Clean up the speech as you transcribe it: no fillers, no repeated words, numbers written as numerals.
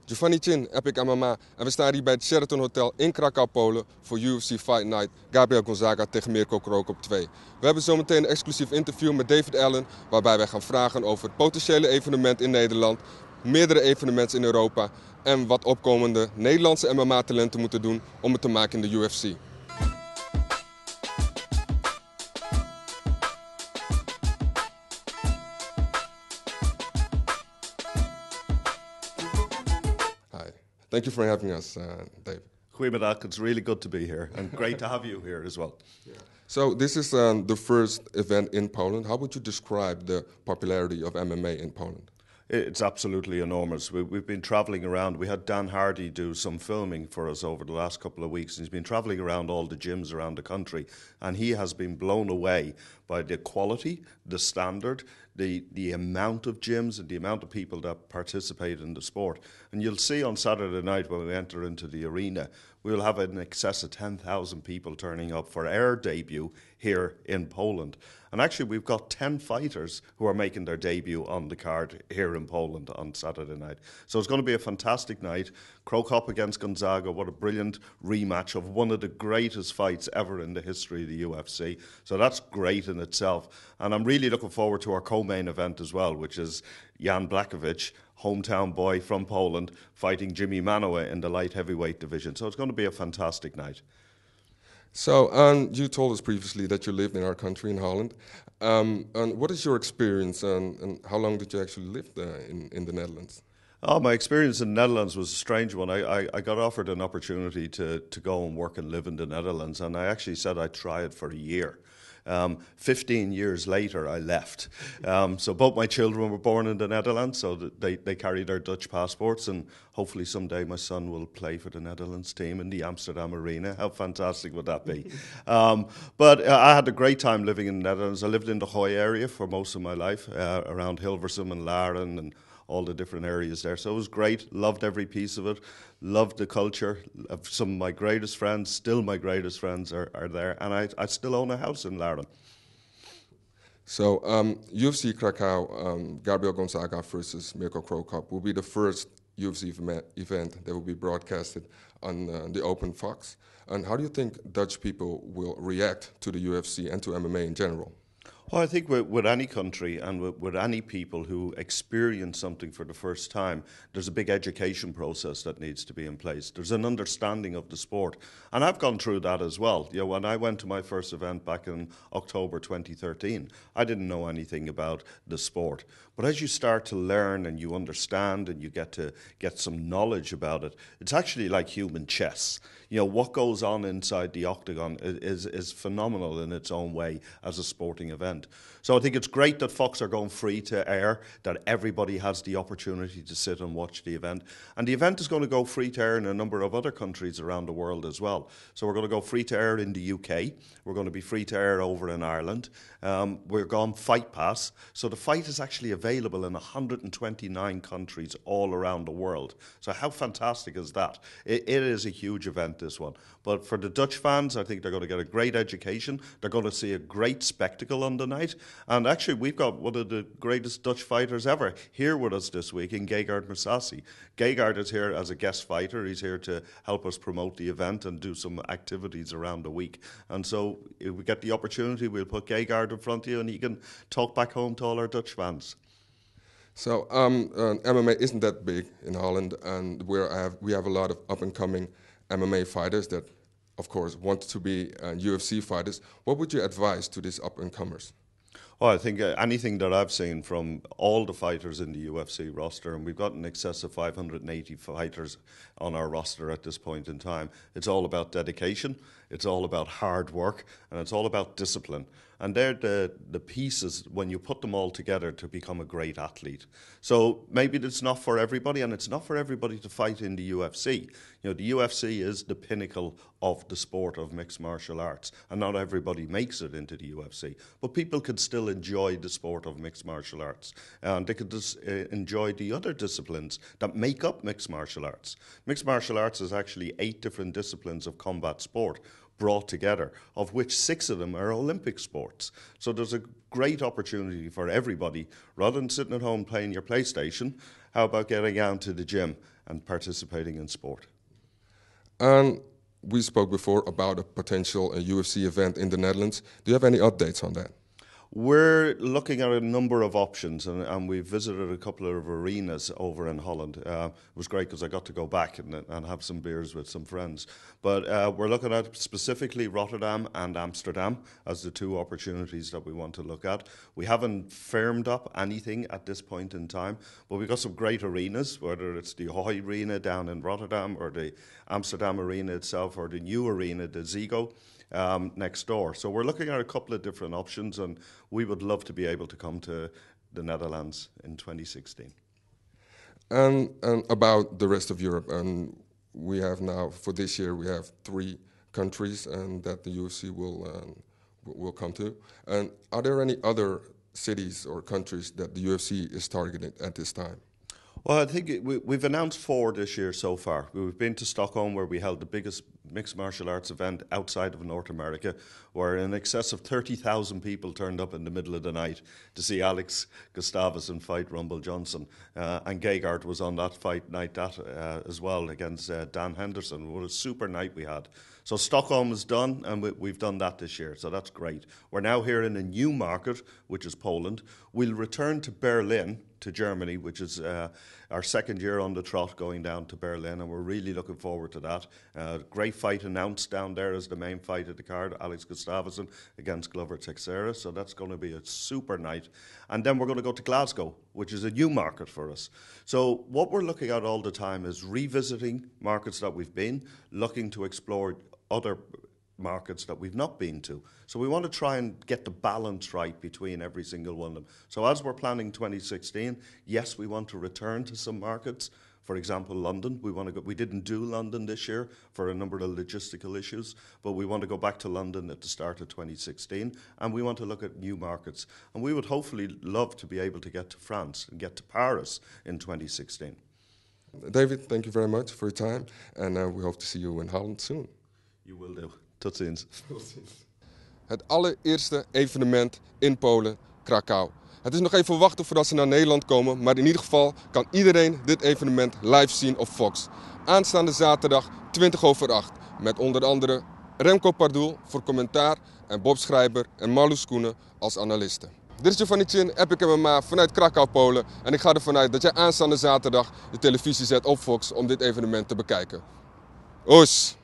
Giovanni Chin, Epic MMA. En we staan hier bij het Sheraton Hotel in Krakau, Polen voor UFC Fight Night. Gabriel Gonzaga tegen Mirko Krook op 2. We hebben zometeen een exclusief interview met David Allen, waarbij wij gaan vragen over het potentiële evenement in Nederland, meerdere evenementen in Europa en wat opkomende Nederlandse MMA-talenten moeten doen om het te maken in de UFC. Thank you for having us, David. Goedemiddag, it's really good to be here and great to have you here as well. So this is the first event in Poland. How would you describe the popularity of MMA in Poland? It's absolutely enormous. We've been travelling around. We had Dan Hardy do some filming for us over the last couple of weeks. He's been travelling around all the gyms around the country, and he has been blown away by the quality, the standard, the amount of gyms and the amount of people that participate in the sport. And you'll see on Saturday night when we enter into the arena, we'll have in excess of 10,000 people turning up for our debut here in Poland. And actually, we've got 10 fighters who are making their debut on the card here in Poland on Saturday night. So it's going to be a fantastic night. Krook against Gonzaga, what a brilliant rematch of one of the greatest fights ever in the history of the UFC. So that's great in itself. And I'm really looking forward to our co-main event as well, which is Jan Blachowicz, hometown boy from Poland, fighting Jimmy Manuwa in the light heavyweight division. So it's going to be a fantastic night. So, you told us previously that you lived in our country, in Holland. And what is your experience and how long did you actually live there in the Netherlands? Oh, my experience in the Netherlands was a strange one. I got offered an opportunity to go and work and live in the Netherlands, and I actually said I'd try it for a year. 15 years later, I left. So both my children were born in the Netherlands, so they carry their Dutch passports, and hopefully someday my son will play for the Netherlands team in the Amsterdam Arena. How fantastic would that be? But I had a great time living in the Netherlands. I lived in the Gooi area for most of my life, around Hilversum and Laren and all the different areas there. So it was great, loved every piece of it, loved the culture. Some of my greatest friends, still my greatest friends are there, and I still own a house in Laren. So UFC Krakau, Gabriel Gonzaga versus Mirko Krook will be the first UFC event that will be broadcasted on the Open Fox. And how do you think Dutch people will react to the UFC and to MMA in general? Well, I think with any country and with any people who experience something for the first time, there's a big education process that needs to be in place. There's an understanding of the sport. And I've gone through that as well. You know, when I went to my first event back in October 2013, I didn't know anything about the sport. But as you start to learn and you understand and you get some knowledge about it, it's actually like human chess. You know, what goes on inside the octagon is phenomenal in its own way as a sporting event. So I think it's great that Fox are going free to air, that everybody has the opportunity to sit and watch the event. And the event is going to go free to air in a number of other countries around the world as well. So we're going to go free to air in the UK. We're going to be free to air over in Ireland. We're going Fight Pass. So the fight is actually available in 129 countries all around the world. So how fantastic is that? It is a huge event, this one. But for the Dutch fans, I think they're going to get a great education. They're going to see a great spectacle on the night. And actually, we've got one of the greatest Dutch fighters ever here with us this week in Gegard Mousasi. Gegard is here as a guest fighter. He's here to help us promote the event and do some activities around the week. And so if we get the opportunity, we'll put Gegard in front of you and he can talk back home to all our Dutch fans. So MMA isn't that big in Holland, and we have a lot of up-and-coming MMA fighters that, of course, want to be UFC fighters. What would you advise to these up-and-comers? Well, I think anything that I've seen from all the fighters in the UFC roster, and we've got in excess of 580 fighters on our roster at this point in time, it's all about dedication, it's all about hard work, and it's all about discipline. And they're the pieces, when you put them all together, to become a great athlete. So maybe it's not for everybody, and it's not for everybody to fight in the UFC. You know, the UFC is the pinnacle of the sport of mixed martial arts, and not everybody makes it into the UFC. But people can still enjoy the sport of mixed martial arts, and they could just enjoy the other disciplines that make up mixed martial arts. Mixed martial arts is actually 8 different disciplines of combat sport brought together, of which 6 of them are Olympic sports. So there's a great opportunity for everybody. Rather than sitting at home playing your PlayStation, how about getting out to the gym and participating in sport. And we spoke before about a potential UFC event in the Netherlands. Do you have any updates on that? We're looking at a number of options, and we've visited a couple of arenas over in Holland. It was great because I got to go back and have some beers with some friends. But we're looking at specifically Rotterdam and Amsterdam as the two opportunities that we want to look at. We haven't firmed up anything at this point in time, but we've got some great arenas, whether it's the Hoy Arena down in Rotterdam or the Amsterdam Arena itself or the new arena, the Ziggo. Next door. So we're looking at a couple of different options, and we would love to be able to come to the Netherlands in 2016. And about the rest of Europe, and we have now, for this year, we have 3 countries and that the UFC will come to. And are there any other cities or countries that the UFC is targeting at this time? Well, I think we've announced 4 this year so far. We've been to Stockholm, where we held the biggest mixed martial arts event outside of North America, where in excess of 30,000 people turned up in the middle of the night to see Alex Gustafsson fight Rumble Johnson. And Gegard was on that fight night as well against Dan Henderson. What a super night we had. So Stockholm is done, and we've done that this year, so that's great. We're now here in a new market, which is Poland. We'll return to Berlin, to Germany, which is our second year on the trot going down to Berlin, and we're really looking forward to that. Great fight announced down there as the main fight of the card, Alex Gustafsson against Glover Teixeira, so that's going to be a super night. And then we're going to go to Glasgow, which is a new market for us. So what we're looking at all the time is revisiting markets that we've been, looking to explore other markets that we've not been to. So we want to try and get the balance right between every single one of them. So as we're planning 2016, yes, we want to return to some markets. For example, London. We didn't do London this year for a number of logistical issues, but we want to go back to London at the start of 2016, and we want to look at new markets. And we would hopefully love to be able to get to France and get to Paris in 2016. David, thank you very much for your time, and we hope to see you in Holland soon. You will do. Tot ziens. Het allereerste evenement in Polen, Krakau. Het is nog even wachten voordat ze naar Nederland komen, maar in ieder geval kan iedereen dit evenement live zien op Fox. Aanstaande zaterdag 20:08 met onder andere Remco Pardoel voor commentaar en Bob Schrijber en Marloes Koenen als analisten. Dit is Giovanni Chin, Epic MMA vanuit Krakau, Polen, en ik ga ervan uit dat jij aanstaande zaterdag de televisie zet op Fox om dit evenement te bekijken. Oes!